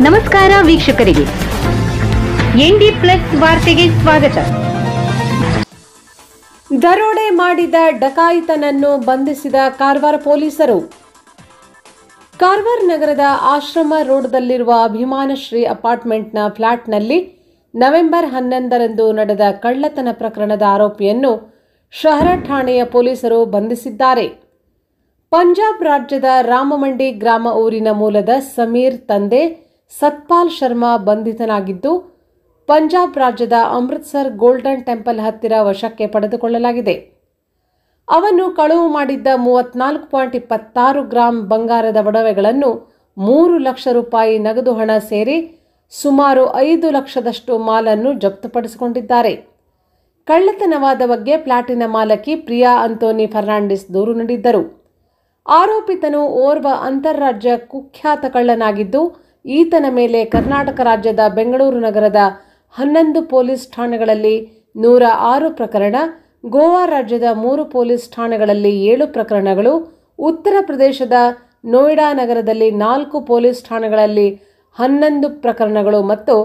ನಮಸ್ಕಾರ ವೀಕ್ಷಕರಿಗೆ, ND plus ವಾರ್ತೆಗೆ ಸ್ವಾಗತ. ದರೋಡೆ ಮಾಡಿದ ಡಕಾಯಿತನನ್ನು ಬಂಧಿಸಿದ ಕಾರವಾರ ಪೊಲೀಸರು. ಕಾರವಾರ ನಗರದ ಆಶ್ರಮ ರೋಡ್ನಲ್ಲಿರುವ ಅಭಿಮಾನಶ್ರೀ ಅಪಾರ್ಟ್ಮೆಂಟ್ನ ಫ್ಲಾಟ್ನಲ್ಲಿ ನವೆಂಬರ್ 11ರಂದು ನಡೆದ ಕಳ್ಳತನ ಪ್ರಕರಣದ ಆರೋಪಿಯನ್ನು ಶಹರ ಠಾಣೆಯ ಪೊಲೀಸರು ಬಂಧಿಸಿದ್ದಾರೆ. ಪಂಜಾಬ್ ರಾಜ್ಯದ ರಾಮಮಂಡಿ ಗ್ರಾಮ ಊರಿನ ಮೂಲದ ಸಮೀರ್ ತಂದೆ ಸತ್ಪಾಲ್ ಶರ್ಮಾ ಬಂಧಿತನಾಗಿದ್ದು, ಪಂಜಾಬ್ ರಾಜ್ಯದ ಅಮೃತ್ಸರ್ ಗೋಲ್ಡನ್ ಟೆಂಪಲ್ ಹತ್ತಿರ ವಶಕ್ಕೆ ಪಡೆದುಕೊಳ್ಳಲಾಗಿದೆ. ಅವನು ಕಳವು ಮಾಡಿದ್ದ 34.26 ಗ್ರಾಂ ಬಂಗಾರದ ಒಡವೆಗಳನ್ನು 3 ಲಕ್ಷ ರೂಪಾಯಿ ನಗದು ಹಣ ಸೇರಿ ಸುಮಾರು 5 ಲಕ್ಷದಷ್ಟು ಮಾಲನ್ನು ಜಪ್ತುಪಡಿಸಿಕೊಂಡಿದ್ದಾರೆ. ಕಳ್ಳತನವಾದ ಬಗ್ಗೆ ಫ್ಲಾಟಿನ ಮಾಲಕಿ ಪ್ರಿಯಾ ಅಂತೋನಿ ಫರ್ನಾಂಡಿಸ್ ದೂರು ನೀಡಿದ್ದರು. ಆರೋಪಿತನು ಓರ್ವ ಅಂತಾರಾಜ್ಯ ಕುಖ್ಯಾತ ಕಳ್ಳನಾಗಿದ್ದು, ಈತನ ಮೇಲೆ ಕರ್ನಾಟಕ ರಾಜ್ಯದ ಬೆಂಗಳೂರು ನಗರದ 11 ಪೊಲೀಸ್ ಠಾಣೆಗಳಲ್ಲಿ 106 ಪ್ರಕರಣ, ಗೋವಾ ರಾಜ್ಯದ 3 ಪೊಲೀಸ್ ಠಾಣೆಗಳಲ್ಲಿ 7 ಪ್ರಕರಣಗಳು, ಉತ್ತರ ಪ್ರದೇಶದ ನೋಯ್ಡಾ ನಗರದಲ್ಲಿ 4 ಪೊಲೀಸ್ ಠಾಣೆಗಳಲ್ಲಿ 11 ಪ್ರಕರಣಗಳು ಮತ್ತು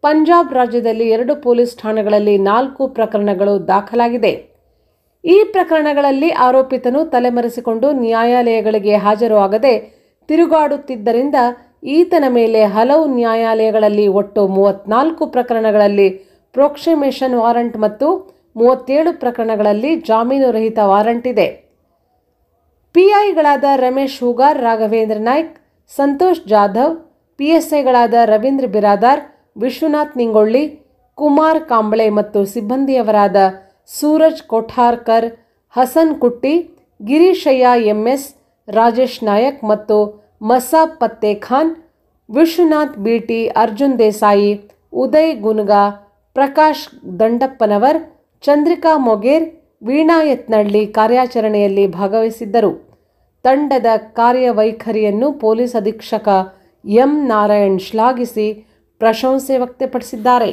ಪಂಜಾಬ್ ರಾಜ್ಯದಲ್ಲಿ 2 ಪೊಲೀಸ್ ಠಾಣೆಗಳಲ್ಲಿ 4 ಪ್ರಕರಣಗಳು ದಾಖಲಾಗಿದೆ. ಈ ಪ್ರಕರಣಗಳಲ್ಲಿ ಆರೋಪಿತನು ತಲೆಮರೆಸಿಕೊಂಡು ನ್ಯಾಯಾಲಯಗಳಿಗೆ ಹಾಜರು ಆಗದೆ ತಿರುಗಾಡುತ್ತಿದ್ದರಿಂದ ಈತನ ಮೇಲೆ ಹಲವು ನ್ಯಾಯಾಲಯಗಳಲ್ಲಿ ಒಟ್ಟು 34 ಪ್ರಕರಣಗಳಲ್ಲಿ ಪ್ರೊಕ್ಸಿಮೇಷನ್ ವಾರಂಟ್ ಮತ್ತು 37 ಪ್ರಕರಣಗಳಲ್ಲಿ ಜಾಮೀನು ರಹಿತ ವಾರಂಟ್ ಇದೆ. ಪಿಐಗಳಾದ ರಮೇಶ್ ಹೂಗಾರ್, ರಾಘವೇಂದ್ರ ನಾಯ್ಕ್, ಸಂತೋಷ್ ಜಾಧವ್, ಪಿಎಸ್ಐಗಳಾದ ರವೀಂದ್ರ ಬಿರಾದಾರ್, ವಿಶ್ವನಾಥ್ ನಿಂಗೊಳ್ಳಿ, ಕುಮಾರ್ ಕಾಂಬಳೆ ಮತ್ತು ಸಿಬ್ಬಂದಿಯವರಾದ ಸೂರಜ್ ಕೊಠಾರ್ಕರ್, ಹಸನ್ ಕುಟ್ಟಿ, ಗಿರೀಶಯ್ಯ ಎಂಎಸ್, ರಾಜೇಶ್ ನಾಯಕ್ ಮತ್ತು ಮಸಾಬ್ ಪತ್ತೆ ಖಾನ್, ವಿಶ್ವನಾಥ್ ಬಿಟಿ, ಅರ್ಜುನ್ ದೇಸಾಯಿ, ಉದಯ್ ಗುನ್ಗಾ, ಪ್ರಕಾಶ್ ದಂಡಪ್ಪನವರ್, ಚಂದ್ರಿಕಾ ಮೊಗೇರ್, ವೀಣಾ ಯತ್ನಳ್ಳಿ ಕಾರ್ಯಾಚರಣೆಯಲ್ಲಿ ಭಾಗವಹಿಸಿದ್ದರು. ತಂಡದ ಕಾರ್ಯವೈಖರಿಯನ್ನು ಪೊಲೀಸ್ ಅಧೀಕ್ಷಕ ಎಂ ನಾರಾಯಣ್ ಶ್ಲಾಘಿಸಿ ಪ್ರಶಂಸೆ ವ್ಯಕ್ತಪಡಿಸಿದ್ದಾರೆ.